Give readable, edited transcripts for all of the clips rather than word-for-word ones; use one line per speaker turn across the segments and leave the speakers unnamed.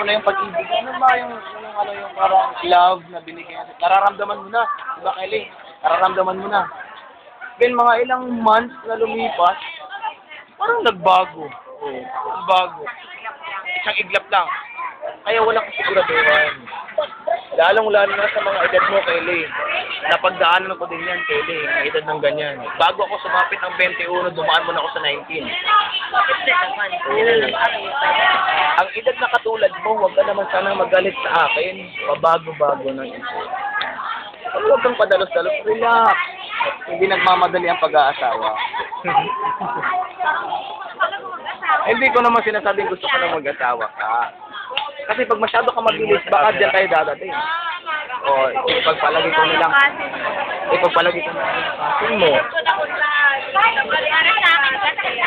na yung pag-ibig? Ano ba yung parang love na binigyan? Nararamdaman mo na. Diba, Kelly? Nararamdaman mo na. Then, mga ilang months na lumipas, parang nagbago. Oo, nagbago. Isang iglap lang. Kaya walang kasiguraduhan. Lalong-lalo na sa mga edad mo, Kelly. Napagdaanan ko din yan, Kelly. Sa edad ng ganyan. Bago ako sumapit ng 21, dumaan mo na ako sa 19. Ang edad na katulad mo, huwag ka naman sanang magalit sa akin. Mabago-bago ng isip. Huwag kang padalos-dalos. Relax. Hindi nagmamadali ang pag-aasawa. Hindi ko naman sinasabing gusto ko na mag-asawa ka. Kasi pag masyado ka mabilis, baka dyan tayo dadating. O, ipagpalagi ko nilang kasin mo.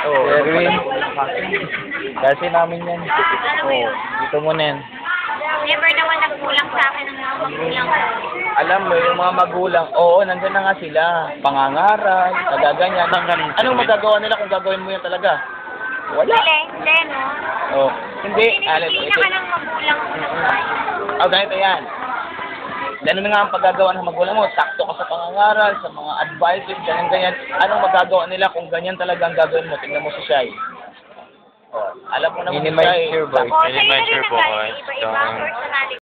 Oo,
Erwin, kasi namin yan. Oo, dito mo na yan.
Never naman nagkulang sa akin ng mga magulang ko.
Alam mo, yung mga magulang, oo, nandyan na nga sila. Pangangaral, nagaganyan. Anong magagawa nila kung gagawin mo yan talaga? Wala.
Hindi, no?
Oh, hindi.
Pinipili ka ng magulang ko.
Ganito yan. Ganun nga ang paggagawa ng magulang mo. Sakto ka sa pangangaral, sa mga advices, ganyan-ganyan. Anong magagawa nila kung ganyan talaga ang gagawin mo? Tingnan mo si Shai. Oh, alam mo naman si Shai.
Minimize your voice. Minimize your voice. Iba-iba ang personality.